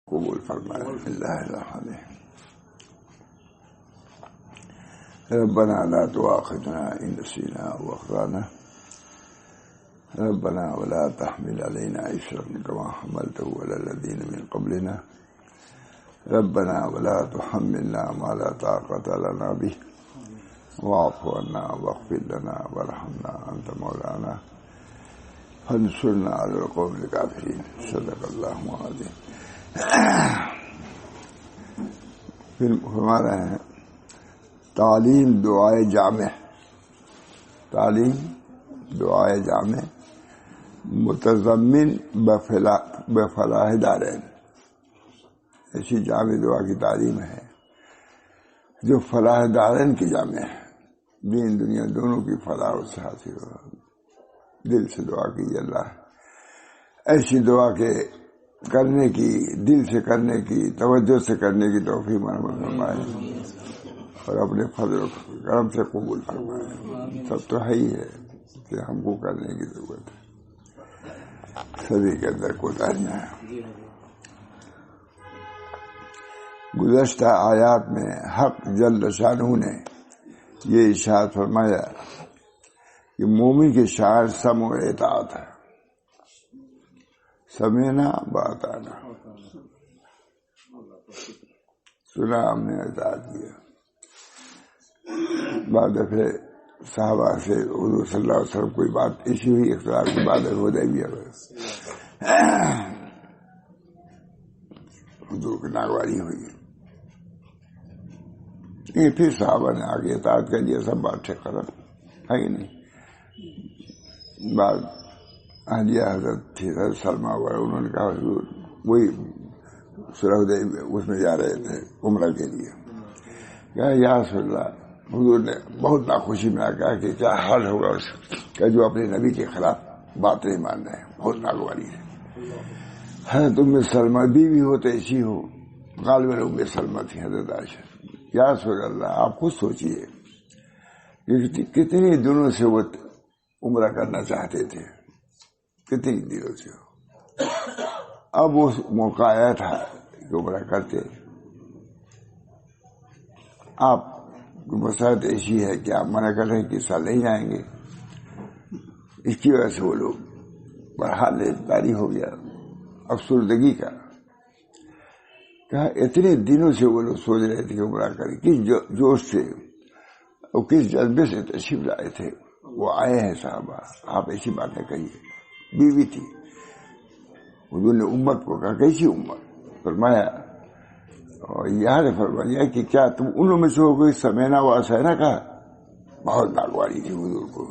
قبول فرمائے. اللہ الرحمن الرحیم. ربنا لا تؤاخذنا إن نسينا أو أخطأنا ربنا ولا تحمل علينا إصرا كما حملته على الذين من قبلنا ربنا ولا تحملنا ما لا طاقة لنا به واعف عنا واغفر لنا وارحمنا أنت مولانا فانصرنا على القوم الكافرين. صدق اللہ العظیم. پھر فرما رہے ہیں تعلیم دعائے جامع. تعلیم دعائے جامع متضمن بفلاح دارین. ایسی جامع دعا کی تعلیم ہے جو فلاح دارین کی جامع ہے. دین دنیا دونوں کی فلاح اس سے حاصل ہو. دل سے دعا کیجیے اللہ ایسی دعا کے کرنے کی، دل سے کرنے کی، توجہ سے کرنے کی توفیق مرحمت فرمائے اور اپنے فضل و کرم سے قبول فرمائے. سب تو ہے ہی ہے کہ ہم کو کرنے کی ضرورت ہے، سبھی کے اندر کوتاہیاں ہیں. گزشتہ آیات میں حق جل شانہ نے یہ ارشاد فرمایا کہ مومن کے شاعر سمع و اطاعت ہے. سمعنا واطعنا، سنا ہم نے اطاعت کیا. بعد دفعہ صحابہ سے حضور صلی اللہ علیہ وسلم کوئی بات ایسی ہوئی، اختلاف کی بات حدیبیہ میں حضور کی ناگواری ہوئی. یہ پھر صحابہ نے آگے اطاعت کر لیا. سب بات سے ختم ہے کہ نہیں. بعد اہلیہ حضرت تھی حضرت سلمہ وغیرہ، انہوں نے کہا حضور وہی سلح حدیبیہ اس میں جا رہے تھے عمرہ کے لیے. کہا یا رسول اللہ، حضور نے بہت ناخوشی میں کہا کہ کیا حال ہوگا اس کا جو اپنے نبی کے خلاف بات نہیں مان رہے ہیں. بہت ناگواری ہے. حضرت ام سلمہ بیوی ہو تو ایسی ہو. غالباً ام سلمہ تھی حضرت عائشہ. یا رسول اللہ آپ خود سوچئے کہ کتنے دنوں سے وہ عمرہ کرنا چاہتے تھے، کتنی دنوں سے. اب وہ موقع آیا تھا کہ عمرہ کرتے. آپ کی مسئلہ ایسی ہے کہ آپ منع کر رہے ہیں کہ اس سال نہیں جائیں گے. اس کی وجہ سے وہ لوگ برحال جاری ہو گیا افسردگی کا. کہا اتنے دنوں سے وہ لوگ سوچ رہے تھے کہ عمرہ کریں. کس جوش سے اور کس جذبے سے تشریف لائے تھے. وہ آئے ہیں صحابہ، آپ ایسی باتیں کہیے. بیوی تھی. حضور نے امت کو کہا کیسی امت؟ فرمایا اور یہاں نے فرمایا کہ کیا تم ان میں سے ہو گئی سمینا و اسینا کا. بہت ناگواری تھی حضور کو.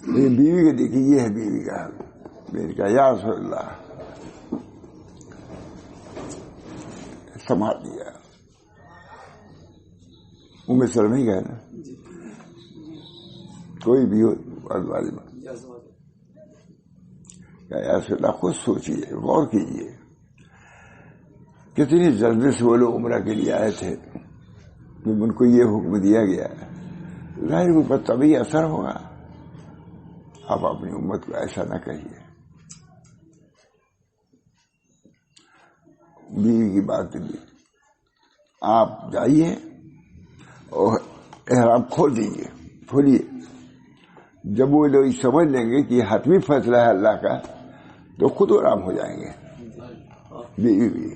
لیکن بیوی کے دیکھیے یہ ہے بیوی کا حال. میں نے کہا یا رسول اللہ سنبھال دیا. ام سلمہ ہی کہنا کوئی بھی ہو والی بات. یا رسول اللہ خود سوچیے، غور کیجیے کتنی جلدی سے وہ لوگ عمرہ کے لیے آئے تھے. جب ان کو یہ حکم دیا گیا ظاہر ان پر طبعی اثر ہوگا. آپ اپنی امت کو ایسا نہ کہیے. بیوی کی بات بھی آپ جائیے اور احرام کھول دیجیے، کھولیے. جب وہ لوگ سمجھ لیں گے کہ یہ حتمی فیصلہ ہے اللہ کا تو خود آرام ہو جائیں گے. بیوی بھی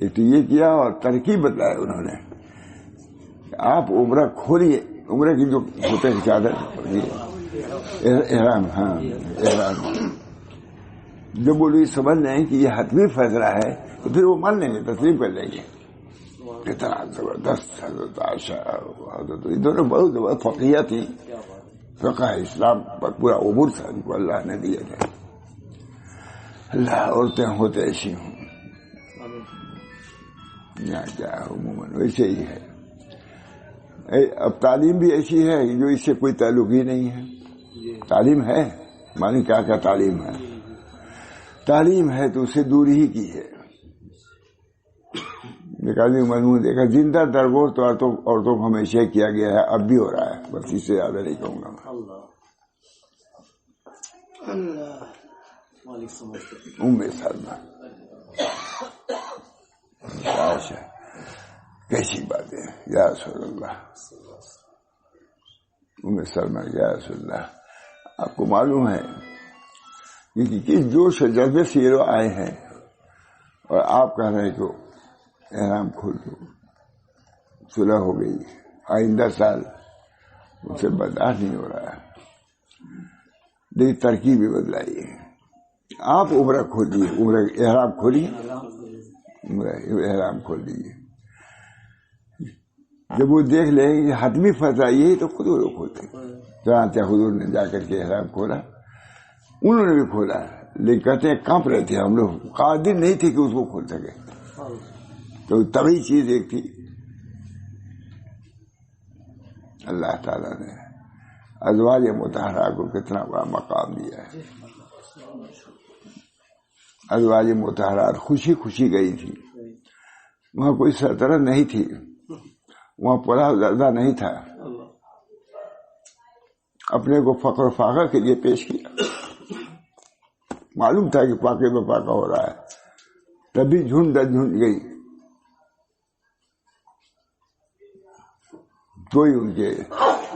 تو یہ کیا اور ترکیب بتایا انہوں نے. آپ عمرہ کھولیے. عمرہ کی جو ہوتے ہیں چادر احرام، ہاں احرام. جب وہ لوگ سمجھ لیں کہ یہ حتمی فیصلہ ہے تو پھر وہ مان لیں گے، تسلیم کر لیں گے. کتنا زبردست حضرت عائشہ حضرت دونوں بہت فقیہ تھی. فقہ اسلام پر پورا عبور تھا ان کو اللہ نے دیا تھا. اللہ عورتیں ہوتے ایسی ہوں یا کیا عموماً ویسے ہی ہے. اب تعلیم بھی ایسی ہے جو اس سے کوئی تعلق ہی نہیں ہے. تعلیم ہے مانی کیا کیا تعلیم ہے. تعلیم ہے تو اسے دور ہی کی ہے. نکالی مضمون دیکھا زندہ درگور تو عورتوں کو ہمیشہ کیا گیا ہے، اب بھی ہو رہا ہے. بس اس سے زیادہ نہیں کہوں گا. ام سلمہ اچھا کیسی بات ہے یا رسول اللہ. ام سلمہ یا رسول اللہ آپ کو معلوم ہے کہ کس جوش و جذبے سے یہ لوگ آئے ہیں اور آپ کہہ رہے ہیں کہ احرام کھول دو, صلح ہو گئی, آئندہ سال ان سے برداشت نہیں ہو رہا ہے. لیکن ترکیب بھی بدلائی ہے. آپ عمرہ کھولیے, عمرہ احرام کھولیے, احرام کھول دیجیے. جب وہ دیکھ لیں گے کہ حتمی فتح یہی تو خود وہ لوگ کھولتے. چنانچہ حضور نے جا کر کے احرام کھولا, انہوں نے بھی کھولا, لیکن کہتے ہیں کانپ رہے تھے ہم لوگ, قادر نہیں تھے کہ اس کو کھول سکے. تو طبی چیز ایک تھی. اللہ تعالیٰ نے ازواج مطہرہ کو کتنا بڑا مقام دیا ہے. ازواج مطہرات خوشی خوشی گئی تھی, وہاں کوئی سرطرت نہیں تھی, وہاں پلا زردہ نہیں تھا, اپنے کو فخر و فاخر کے لیے پیش کیا. معلوم تھا کہ پاکے بپاکا ہو رہا ہے, تبھی جھنڈ در جھنڈ گئی. کوئی ان کے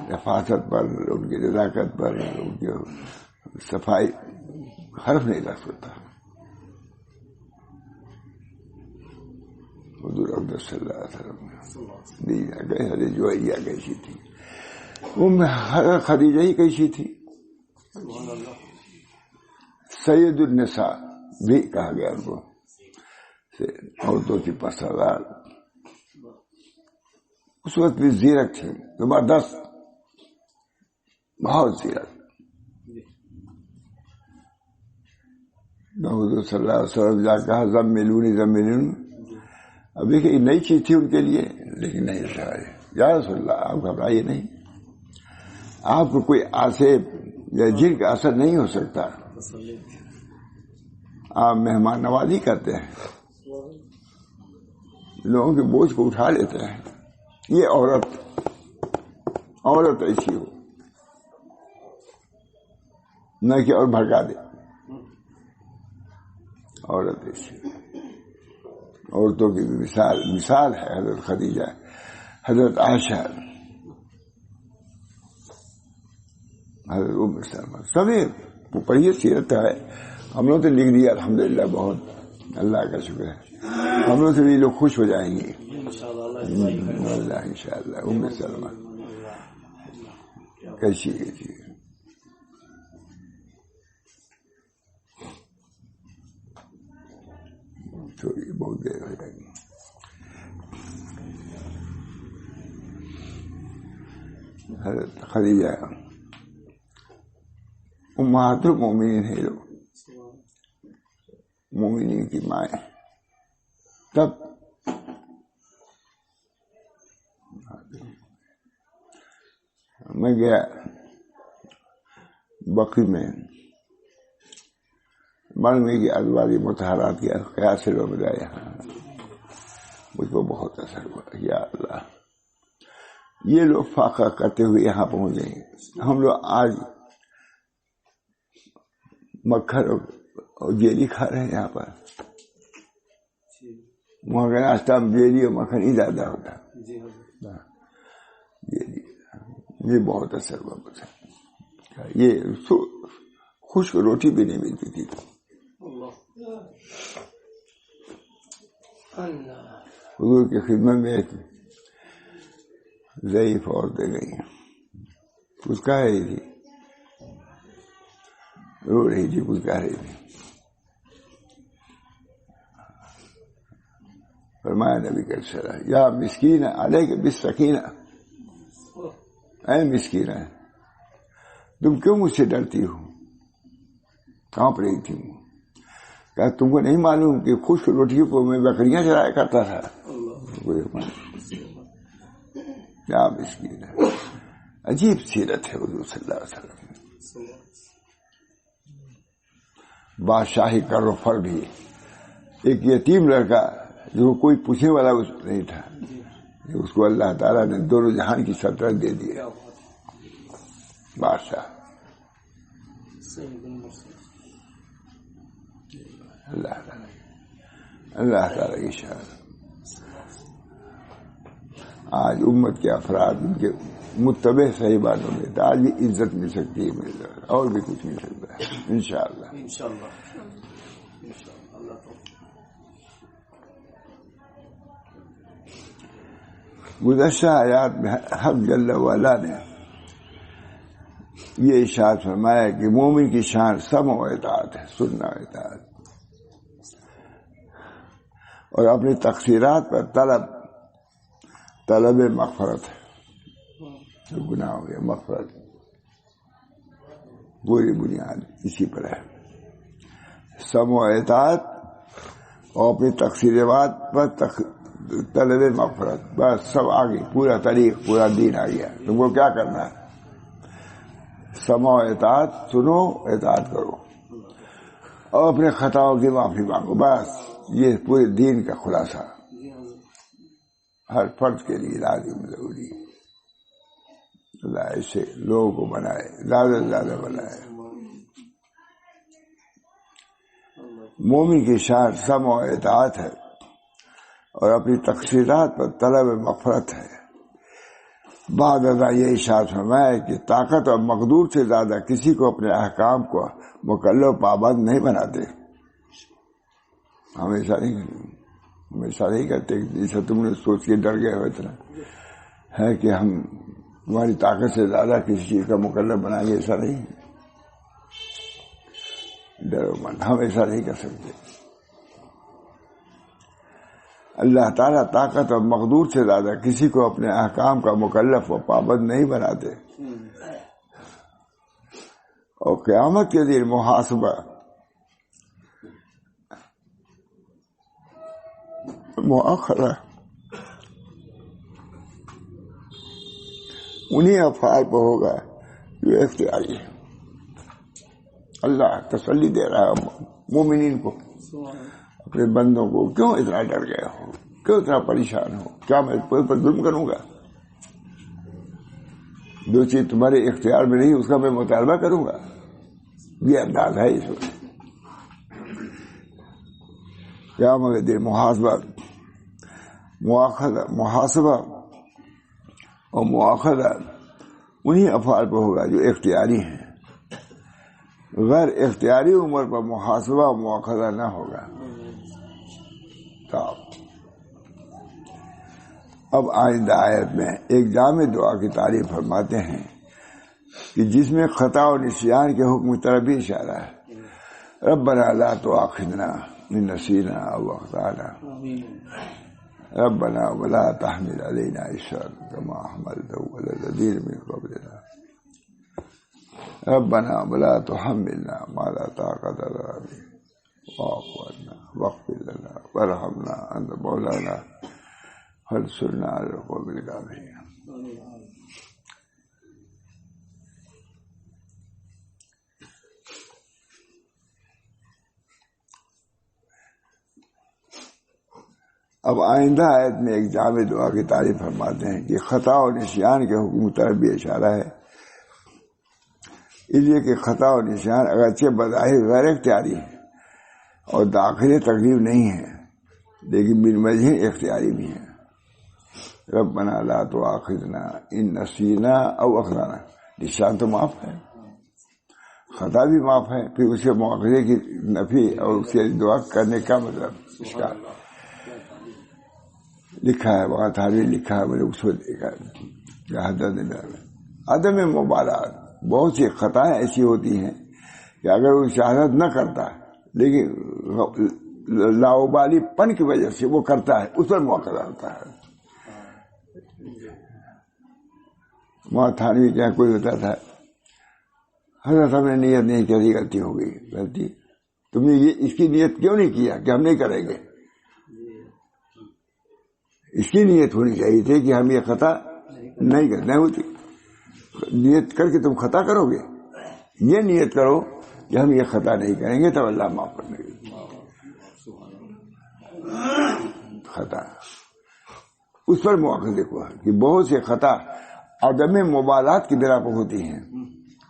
حفاظت پر, ان کی نزاکت پر, ان کی صفائی حرف نہیں رکھ سکتا. حضور اکبر صلی اللہ علیہ وسلم جوہریہ کیسی تھی, خدیجہ ہی کیسی تھی. سید النساء بھی کہا گیا ان کو, عورتوں کی پسندار. اس وقت بھی زیرک تھی, زبردست, بہت زیرک. حضور صلی اللہ علیہ وسلم جا کہا زملونی زملونی. اب دیکھیں یہ نئی چیز تھی ان کے لیے, لیکن نہیں سہارے. یا رسول اللہ آپ گھبرائیے نہیں, آپ کو کوئی آسیب یا جن کا اثر نہیں ہو سکتا. آپ مہمان نوازی کرتے ہیں, لوگوں کے بوجھ کو اٹھا لیتے ہیں. یہ عورت ایسی ہو نہ کہ اور بھڑکا دے. عورت ایسی, عورتوں کی مثال ہے حضرت خدیجہ, حضرت عائشہ, حضرت ام سلمہ. سبھی پڑھیے سیرت ہے. ہم لوگ تو لکھ دیا الحمدللہ, بہت اللہ کا شکر ہے. ہم لوگ سے بھی لوگ خوش ہو جائیں گے اللہ انشاءاللہ. ام سلمہ کیسی تھی, تو یہ بہت دیر ہو جائے گی. حضرت خدیجہ امہات المومنین ہے, لوگ مومنین کی مائیں. تب میں گیا بقی میں, مرنے کی ازواج مطہرات کی خیال سے لوگ بتایا, مجھ کو بہت اثر ہوا. یا اللہ, یہ لوگ فاقہ کرتے ہوئے یہاں پہنچ جائیں گے. ہم لوگ آج مکھن اور جیلی کھا رہے ہیں یہاں پر, وہاں کا ناشتہ میں جیلی اور مکھن ہی زیادہ ہوتا. یہ بہت اثر ہوا مجھے. یہ خشک روٹی بھی نہیں ملتی تھی. حضور کی خدمت میں ایک ضعیف عورتیں گئی, کچھ کہہ رہی تھی, رو رہی تھی, کچھ کہہ رہی تھی. فرمایا نبی کا سلام, یا مسکین علیک بالسکینہ, اے مسکین تم کیوں مجھ سے ڈرتی ہو. کانپ رہی تھی. کہا تم کو نہیں معلوم کہ خشک روٹیوں پر میں بکریاں چرایا کرتا تھا. کیا مسکین ہے. عجیب سیرت ہے حضور صلی اللہ علیہ وسلم. بادشاہی کا رفر بھی, ایک یتیم لڑکا جو کوئی پوچھنے والا نہیں تھا, اس کو اللہ تعالیٰ نے دونوں جہان کی سلطنت دے دی. بادشاہ اللہ تعالیٰ کی شان. آج امت کے افراد ان کے متبع صحیح باتوں میں تو آج بھی عزت مل سکتی ہے میرے، اور بھی کچھ مل سکتا ہے انشاءاللہ۔ گزشتہ آیات میں حق جل وعلا نے یہ ارشاد فرمایا کہ مومن کی شان سمع و اطاعت ہے، سننا و اطاعت، اور اپنی تقصیرات پر طلب مغفرت ہے، جو گناہ ہو گیا مغفرت، پوری بنیاد اسی پر ہے، سمع و اطاعت اور اپنی تقصیرات پر طلب مغفرت، بس سب آگے، پورا طریق، پورا دین آ گیا۔ تم کو کیا کرنا ہے؟ سمع و اطاعت، سنو، اطاعت کرو اور اپنے خطاؤں کی معافی مانگو، بس یہ پورے دین کا خلاصہ ہر فرد کے لیے لازم ضروری ہے۔ اللہ ایسے لوگوں کو بنائے، زیادہ سے زیادہ بنائے۔ مومن کی شان سمع و اطاعت ہے اور اپنی تقصیرات پر طلب مغفرت ہے۔ بعد ازاں یہ ارشاد فرمایا کہ طاقت اور مقدور سے زیادہ کسی کو اپنے احکام کو مکلف پابند نہیں بناتے، ہمیشہ نہیں کرتے، جیسا تم نے سوچ کے ڈر گئے ہو اتنا ہے کہ ہم تمہاری طاقت سے زیادہ کسی چیز کا مکلف بنائیں گے، ایسا نہیں، ڈرو مت، ہم ایسا نہیں کر سکتے۔ اللہ تعالیٰ طاقت اور مقدور سے زیادہ کسی کو اپنے احکام کا مکلف و پابند نہیں بناتے، اور قیامت کے دن محاسبہ مؤخرہ انہیں افعال پر ہوگا جو اختیاری ہے۔ اللہ تسلی دے رہا ہے مومنین کو، اپنے بندوں کو، کیوں اتنا ڈر گئے ہو، کیوں اتنا پریشان ہو، کیا میں پر ظلم کروں گا؟ جو چیز تمہارے اختیار میں نہیں اس کا میں مطالبہ کروں گا، یہ انداز ہے اس وقت۔ قیامت کے دن محاسبہ اور مواخذہ انہی افعال پر ہوگا جو اختیاری ہیں، غیر اختیاری امور پر محاسبہ اور مواخذہ نہ ہوگا۔ اب آئندہ آیت میں ایک جامع دعا کی تعریف فرماتے ہیں کہ جس میں خطا اور نسیان کے حکم کی طرف بھی اشارہ ہے۔ ربنا لا تؤاخذنا ان نسینا او اخطانا ربنا ولا تحمل علينا إصرا كما حملته على الذين من قبلنا ربنا ولا تحملنا ما لا طاقة لنا به واعف عنا واغفر لنا وارحمنا أنت مولانا فانصرنا على القوم الكافرين۔ اب آئندہ آیت میں ایک جامع دعا کی تعریف فرماتے ہیں کہ خطا اور نسیان کے حکم کی طرف بھی اشارہ ہے، اس لیے کہ خطا اور نسیان اگرچہ بظاہر غیر اختیاری ہے اور داخل تکلیف نہیں ہے، لیکن بالمظہر اختیاری بھی ہے۔ ربنا لا تؤاخذنا ان نسینا او اخطانا، نسیان تو معاف ہے، خطا بھی معاف ہے، پھر اسے مواخذے کی نفی اور اس کے دعا کرنے کا مطلب اس کا لکھا ہے، وہاں تھاوی لکھا ہے، میں نے اس کو دیکھا عدم مبالات۔ بہت سی خطائیں ایسی ہوتی ہیں کہ اگر وہ شہادت نہ کرتا لیکن لاؤبالی پن کی وجہ سے وہ کرتا ہے، اس پر مواخذہ ہوتا ہے۔ وہاں تھانوی کے کوئی ہوتا تھا، حضرت ہم نے نیت نہیں کری، غلطی ہو گئی، غلطی تم نے یہ اس کی نیت کیوں نہیں کیا کہ ہم نہیں کریں گے؟ اس کی نیت ہونی چاہیے تھی کہ ہم یہ خطا نہیں کرنا ہوتی، نیت کر کے تم خطا کرو گے، یہ نیت کرو کہ ہم یہ خطا نہیں کریں گے، تب اللہ معاف کرنے گے۔ خطا اس پر مواخذے کو ہے کہ بہت سے خطا عدم مبالات کی بنا پر ہوتی ہیں،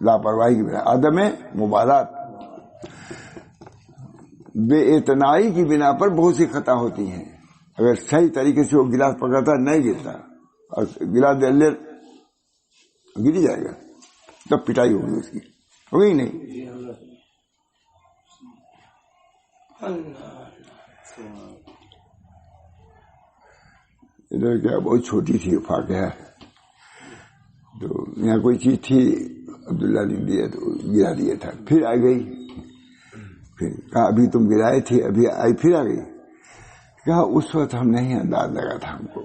لاپرواہی کی بنا، عدم مبالات، بے اعتنائی کی بنا پر بہت سی خطا ہوتی ہیں۔ اگر صحیح طریقے سے وہ گلاس پکڑتا نہیں گرتا، اور گلا دے لے گر جائے گا، تب پٹائی ہوگی اس کی، ہوگی نہیں؟ ادھر کیا بہت چھوٹی تھی فاقہ، تو یہاں کوئی چیز تھی عبداللہ نے دیا تو گرا دیا تھا، پھر آ گئی، پھر کہا ابھی تم گرائے تھے ابھی آئی پھر آ گئی، کہا اس وقت ہم نہیں انداز لگا تھا، ہم کو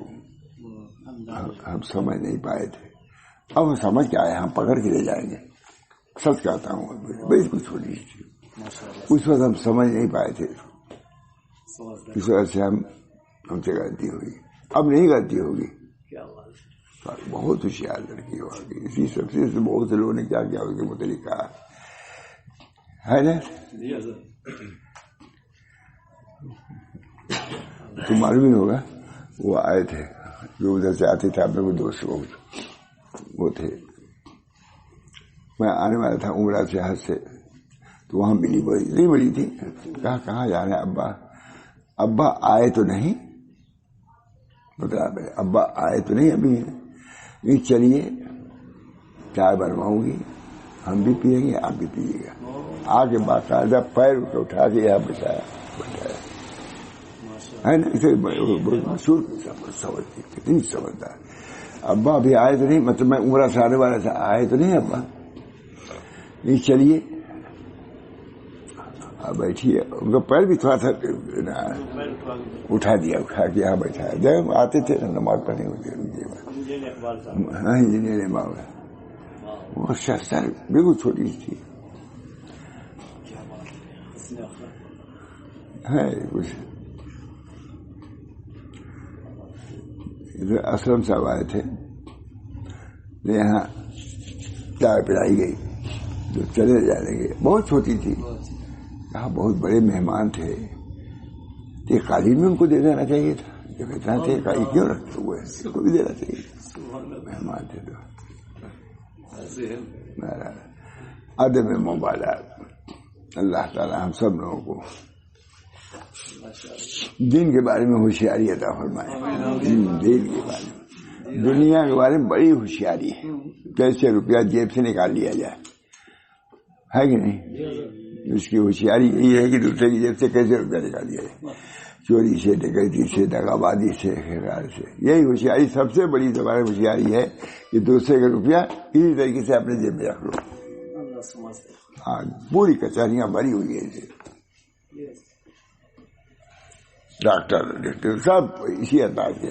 ہم سمجھ نہیں پائے تھے، اب ہم سمجھ کے آئے، ہم پکڑ کے لے جائیں گے، سچ کہتا ہوں، بالکل چھوٹی تھی اس وقت ہم سمجھ نہیں پائے تھے، اس وجہ سے ہم سے غلطی ہوئی، اب نہیں غلطی ہوگی، بہت ہوشیار لڑکی ہو گئی، اسی سب سے بہت سے لوگوں نے کیا کیا اس کے متعلق کہا ہے نا، تو معلوم ہی ہوگا، وہ آئے تھے جو ادھر سے آتے تھے، آپ لوگ دوست وہ تھے، میں آنے والا تھا عمرہ سے حج سے، تو وہاں ملی، بڑی نہیں بڑی تھی، کہا کہاں جا رہے ہیں ابا؟ ابا آئے تو نہیں، مطلب ابا آئے تو نہیں ابھی، نہیں چلیے چائے بنواؤں گی، ہم بھی پیئیں گے آپ بھی پیئے گا، آگے باقاعدہ پیر اٹھا کے یہاں بٹھایا ہے نا، اسے مشہور کتنی سمجھدار، ابا ابھی آئے تو نہیں، مطلب میں عمرہ سے آنے والا تھا، آئے تو نہیں ابا؟ نہیں چلیے بیٹھیے، ان کا پیر بھی تھوڑا سا اٹھا دیا، اٹھا کے یہاں بیٹھایا، جب آتے تھے نماز پڑھنے ہوتی، ہاں انجینئر امام، وہ شخص بالکل چھوٹی تھی ہے کچھ، اسلم صاحب آئے تھے، یہاں چائے پلائی گئی، جو چلے جانے گے، بہت چھوٹی تھی، کہا بہت بڑے مہمان تھے، یہ قالین میں ان کو دے دینا چاہیے تھا، جب اتنا تھے قالین کیوں رکھتے ہوئے، اس کو بھی دینا چاہیے، مہمان تھے تو عدم مبالات۔ اللہ تعالی ہم سب لوگوں کو دین کے بارے میں ہوشیاری عطا فرمائے، دین کے بارے میں، دنیا کے بارے میں بڑی ہوشیاری ہے، کیسے روپیہ جیب سے نکال لیا جائے، ہے کہ نہیں؟ اس کی ہوشیاری یہی ہے کہ دوسرے کی جیب سے کیسے روپیہ نکال لیا جائے، چوری سے، ڈکیتی سے، دغابازی سے، خیال سے، یہی ہوشیاری سب سے بڑی زبان ہوشیاری ہے کہ دوسرے کا روپیہ کسی طریقے سے اپنے جیب میں رکھ لو۔ ہاں پوری کچہریاں بھری ہوئی ہیں، ڈاکٹر سب اسی انداز کے،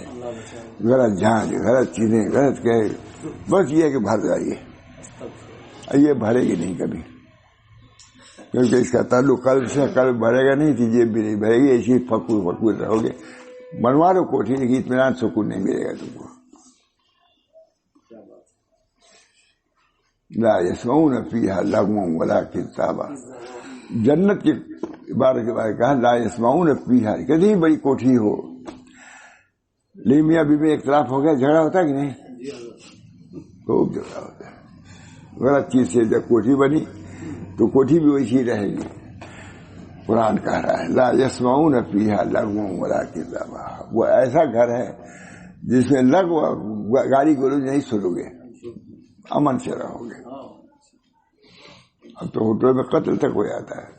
غلط جانچ، غلط چیزیں، غلط کہے، بس یہ ہے کہ بھر جائیے، یہ بھرے گی نہیں کبھی، کیونکہ اس کا تعلق قلب سے، قلب بھرے گا نہیں تو جیب بھی نہیں بھرے گی، ایسی فکور رہو گے، بنوا لو کوٹھی لیکن اطمینان سکون نہیں ملے گا تم کو۔ لا يسمعون فيها لغوا ولا كذابا، جنت کے بارے کے بارے کہا لا يسمعون فيها، کتنی بڑی کوٹھی ہو، لیکن میاں بیوی میں اختلاف ہو گیا، جھگڑا ہوتا ہے کہ نہیں؟ خوب جھگڑا ہوتا ہے، غلط چیز سے جب کوٹھی بنی تو کوٹھی بھی ویسی رہے گی۔ قرآن کہہ رہا ہے لا يسمعون فيها لغوا ولا كذابا، وہ ایسا گھر ہے جس میں لغو گالی گلوچ نہیں سنو گے، امن سے رہو گے۔ اب تو ہوٹل میں قتل تک ہو جاتا ہے۔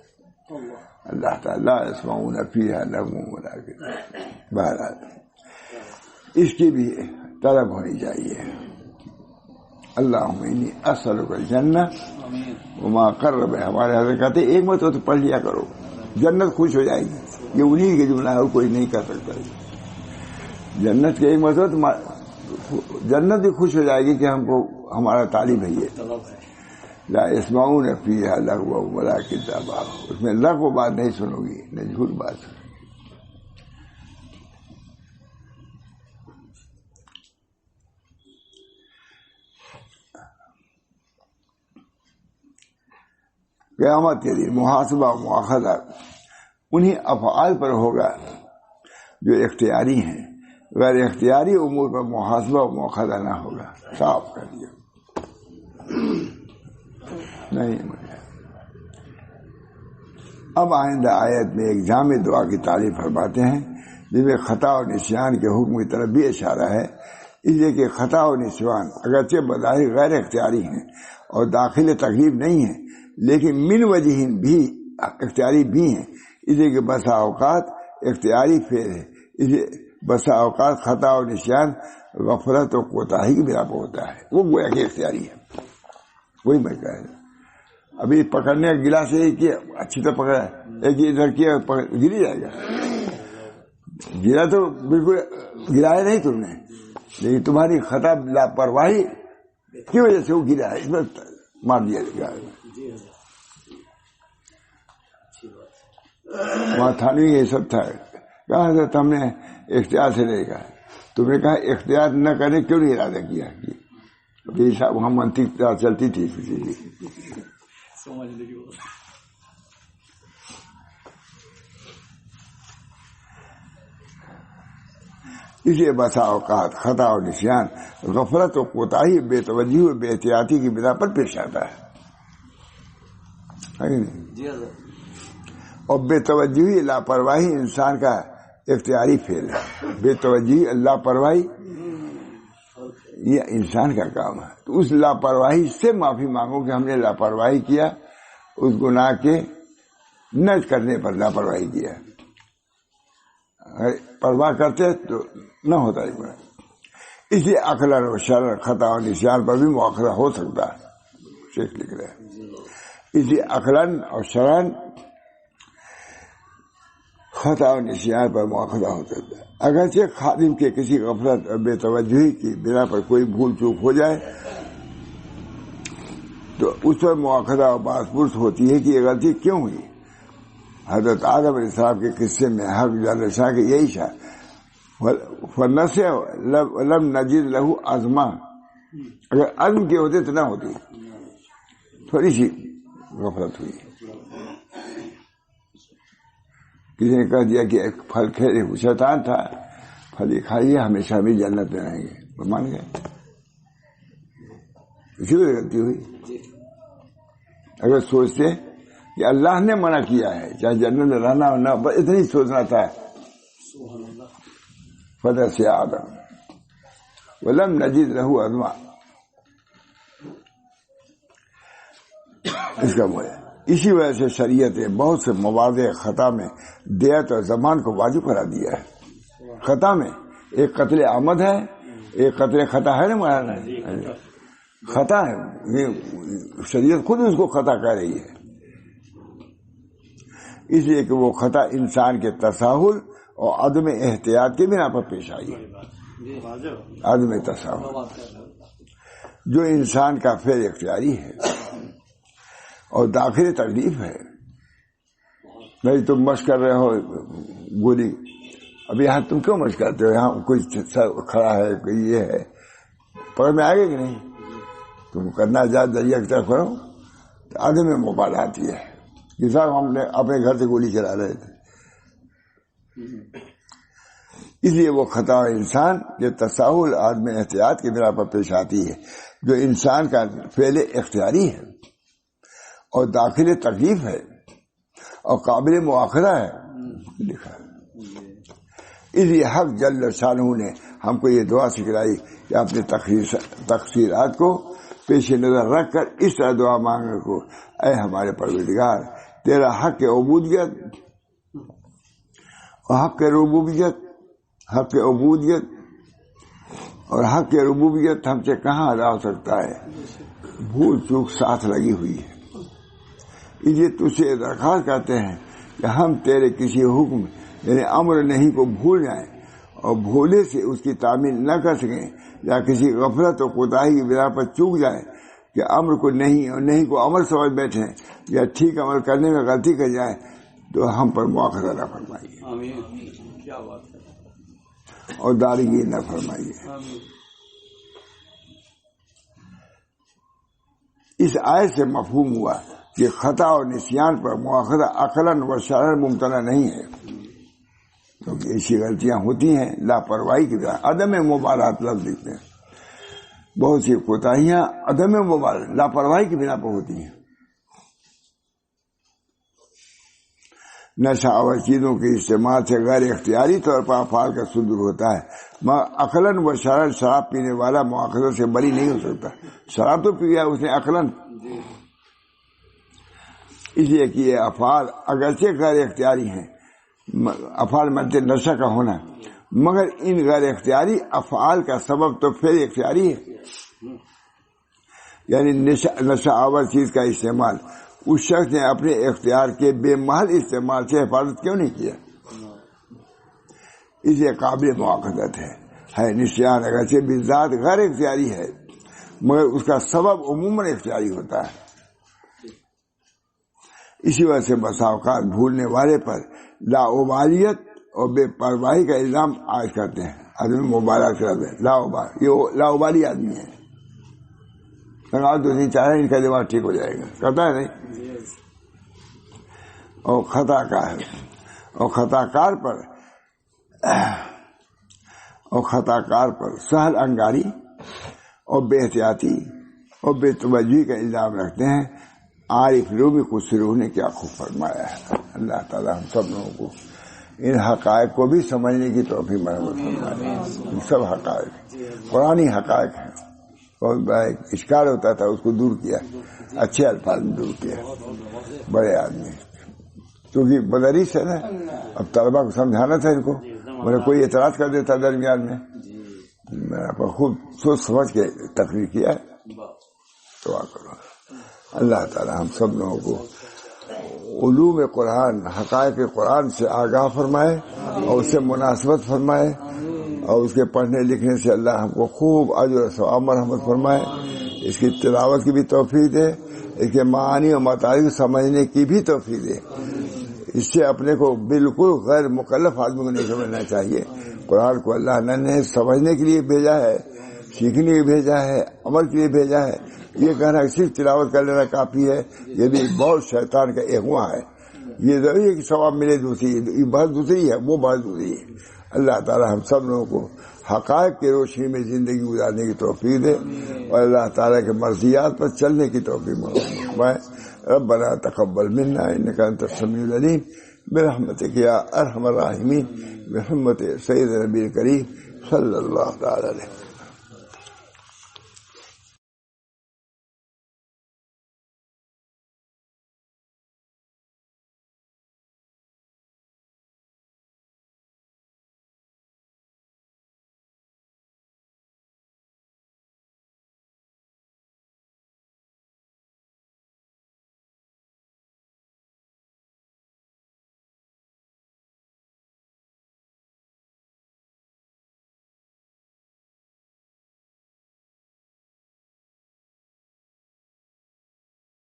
اللہ تعالیٰ لا يسمعون فيها لغوا ولا كذابا، بہرحال اس کی بھی طلب ہونی چاہیے۔ اللہم انی اسألک الجنہ وما قرب، ہمارے حضرت کہتے ایک مرتبہ تو پڑھ لیا کرو، جنت خوش ہو جائے گی، یہ انہی کے جملہ ہے، کوئی نہیں کر سکتا، جنت کے ایک مرتبہ تو جنت بھی خوش ہو جائے گی کہ ہم کو ہمارا طالب ہے یہ۔ لا يسمعون فيها لغوا ولا كذابا، اس میں لغو بات نہیں سنو گی، نہ جھوٹ بات سنو گی۔ قیامت کے دن محاسبہ و مواخذہ انہی افعال پر ہوگا جو اختیاری ہیں، غیر اختیاری امور پر محاسبہ و مواخذہ نہ ہوگا، صاف کر دیا نہیں۔ اب آئندہ آیت میں ایک جامع دعا کی تعریف فرماتے ہیں جس میں خطا اور نسیان کے حکم کی طرف بھی اشارہ ہے اس لیے کہ خطا و نسیان اگرچہ بظاہر غیر اختیاری ہیں اور داخل تکلیف نہیں ہے، لیکن من وجہ بھی اختیاری بھی ہیں، اس لیے کہ بسا اوقات اختیاری فعل ہے، اس لیے بسا اوقات خطا و نسیان غفلت و کوتاہی کی بنا پر ہوتا ہے، وہ گویا کہ اختیاری ہے. وہی میں کہہ رہا ہوں. ابھی پکڑنے کا گلاس ایک کیا اچھی طرح پکڑا، ایک ادھر کیا گر جائے گا. گرا تو بالکل گرایا نہیں تم نے، لیکن تمہاری خطا لاپرواہی کی وجہ سے وہ گرا ہے، اس میں مار دیا گیا. وہاں تھانوی یہ سب تھا. کہا حضرت ہم نے اختیار سے نہیں کہا، تم نے کہا اختیار نہ کرنے کیوں نہیں ارادہ کیا. وہاں منطق چلتی تھی. اس لیے بسا اوقات خطا اور نسیان غفلت و کوتاہی بے توجہی و بے احتیاطی کی بنا پر پیش آتا ہے. اور بے توجہی لاپرواہی انسان کا اختیاری فعل ہے. بے توجہی لاپرواہی یہ انسان کا کام ہے. تو اس لاپرواہی سے معافی مانگو کہ ہم نے لاپرواہی کیا، اس گناہ کے نہ کرنے پر لاپرواہی کیا. پرواہ کرتے تو نہ ہوتا یہ گناہ. اس لیے عقلاً و شرعاً خطا و نسیان پر بھی مواخذہ ہو سکتا ہے. شیخ لکھ رہے ہیں اس لیے عقلاً اور شرعاً خطا و نسیان پر مواخذہ ہو سکتا ہے. اگرچہ خادم کے کسی غفلت اور بے توجہی کی بنا پر کوئی بھول چوک ہو جائے تو اس پر مواخذہ اور باس پرس ہوتی ہے کہ یہ غلطی کیوں ہوئی. حضرت آدم علیہ السلام کے قصے میں حق جل شاہ کے یہی شاہ فنسے لم نجد لہو عزما، اگر عزم کے ہوتے تو نہ ہوتی، تھوڑی سی غفلت ہوئی. کسی نے کہہ دیا کہ ایک پھل کھیلے، شیطان تھا، پھل کھائیے ہمیشہ بھی جنت میں رہیں گے، وہ مان گئے. اسی وجہ غلطی ہوئی. اگر سوچتے کہ اللہ نے منع کیا ہے چاہے جنت میں رہنا ہو نہ، بس اتنی سوچنا تھا. فدر سے آدم ولم نجد لہو عزما، اس کا وہ ہے. اسی وجہ سے شریعت نے بہت سے مواضع خطا میں دیت اور زمان کو واجب کرا دیا ہے. خطا میں ایک قتل عمد ہے، ایک قتل خطا ہے نا مولانا، خطا ہے. یہ شریعت خود اس کو خطا کہہ رہی ہے، اس لیے کہ وہ خطا انسان کے تساہل اور عدم احتیاط کی بنا پر پیش آئی ہے. عدم تساہل جو انسان کا فعل اختیاری ہے اور داخل تکلیف ہے. نہیں تم مشق کر رہے ہو گولی، اب یہاں تم کیوں مشق کرتے ہو؟ یہاں کوئی کھڑا ہے، کوئی یہ ہے، پکڑ میں آئے گا کہ نہیں؟ تم کرنا جائے دریا کی طرف کرو. عدم مبالات یہ ہے کہ صاحب ہم نے اپنے گھر سے گولی چلا رہے تھے. اس لیے وہ خطا انسان کے تساہل عدم احتیاط کی بنا پر پیش آتی ہے جو انسان کا فعل اختیاری ہے اور داخل تکلیف ہے اور قابل مواخذہ ہے لکھا ہے. اس لیے حق جل شانہ نے ہم کو یہ دعا سکھلائی کہ اپنے تقصیرات کو پیش نظر رکھ کر اس طرح دعا مانگنے کو، اے ہمارے پروردگار، تیرا حق عبودیت اور حق ربوبیت، حق عبودیت اور حق ربوبیت ہم سے کہاں ادا ہو سکتا ہے؟ بھول چوک ساتھ لگی ہوئی ہے. اس لیے تجھ سے درخواست کرتے ہیں کہ ہم تیرے کسی حکم یعنی امر نہیں کو بھول جائیں اور بھولے سے اس کی تعمیل نہ کر سکیں، یا کسی غفلت اور کوتاہی کی بنا پر چوک جائیں کہ امر کو نہیں اور نہیں کو امر سمجھ بیٹھیں، یا ٹھیک عمل کرنے میں غلطی کر جائیں تو ہم پر مواخذہ نہ فرمائیے اور دارگیر نہ فرمائیے. اس آیت سے مفہوم ہوا کہ خطا اور نسیان پر مواخذہ عقلاً و شرعاً ممتنع نہیں ہے، کیونکہ ایسی غلطیاں ہوتی ہیں لاپرواہی کی طرح. عدم مبالات لفظ لکھتے ہیں، بہت سی کوتاہیاں عدم مبالات لاپرواہی کی بنا پر ہوتی ہیں. نشہ آور چیزوں کے استعمال سے غیر اختیاری طور پر افعال کا صدور ہوتا ہے، عقلاً و شرعاً شراب پینے والا مواخذہ سے بری نہیں ہو سکتا. شراب تو پیا اس نے عقلاً، اس لیے کہ یہ افعال اگرچہ غیر اختیاری ہیں، افعال مطلب نشہ کا ہونا، مگر ان غیر اختیاری افعال کا سبب تو پھر اختیاری ہے. یعنی نشہ آور چیز کا استعمال اس شخص نے اپنے اختیار کے بے محل استعمال سے حفاظت کیوں نہیں کیا، اس لیے قابل مواخذت ہے. نسیان اگرچہ بالذات غیر اختیاری ہے مگر اس کا سبب عموماً اختیاری ہوتا ہے. اسی وجہ سے بسا اوقات بھولنے والے پر لاابالیت اور بے پرواہی کا الزام عائد کرتے ہیں. آدمی مبالغہ کرتے ہیں، یہ لاابالی آدمی ہے، لگا تو نہیں چاہے ان کا دماغ ٹھیک ہو جائے گا، کرتا ہے نہیں. اور خطا کار اور خطا کار پر سہل انگاری اور بے احتیاطی اور بے توجہی کا الزام رکھتے ہیں. عارف رومی خسرو نے کیا خوب فرمایا ہے. اللہ تعالیٰ ہم سب لوگوں کو ان حقائق کو بھی سمجھنے کی توفیق مرحمت فرمائے. ان سب حقائق قرآنی حقائق ہیں. بہت بڑا ایک اشکال ہوتا تھا، اس کو دور کیا، اچھے الفاظ میں دور کیا. بڑے آدمی کیونکہ مدرس ہے نا، اب طلبا کو سمجھانا تھا ان کو. میں نے کوئی اعتراض کر دیتا درمیان میں، میں نے خوب سوچ سمجھ کے تقریر کیا. دعا کرو اللہ تعالی ہم سب لوگوں کو علوم قرآن، حقائق قرآن سے آگاہ فرمائے اور اس سے مناسبت فرمائے، اور اس کے پڑھنے لکھنے سے اللہ ہم کو خوب اجر و ثواب مرحمت فرمائے. اس کی تلاوت کی بھی توفیق دے، اس کے معانی اور مطالب سمجھنے کی بھی توفیق دے. اس سے اپنے کو بالکل غیر مکلف آدمی کو نہیں سمجھنا چاہیے. قرآن کو اللہ نے سمجھنے کے لیے بھیجا ہے، سیکھنے کے لیے بھیجا ہے، عمل کے لیے بھیجا ہے. یہ کہنا صرف تلاوت کر لینا کافی ہے، یہ بھی بہت شیطان کا اغوا ہے. یہ ضروری ہے کہ ثواب ملے، دوسری بات دوسری ہے، وہ بات دوسری ہے. اللہ تعالی ہم سب لوگوں کو حقائق کی روشنی میں زندگی گزارنے کی توفیق دے اور اللہ تعالیٰ کے مرضیات پر چلنے کی توفیق فرمائے. ربنا تقبل منا انك انت السميع العليم برحمتك يا ارحم الراحمين بحرمة سيد النبي الكريم صلى الله تعالى عليه.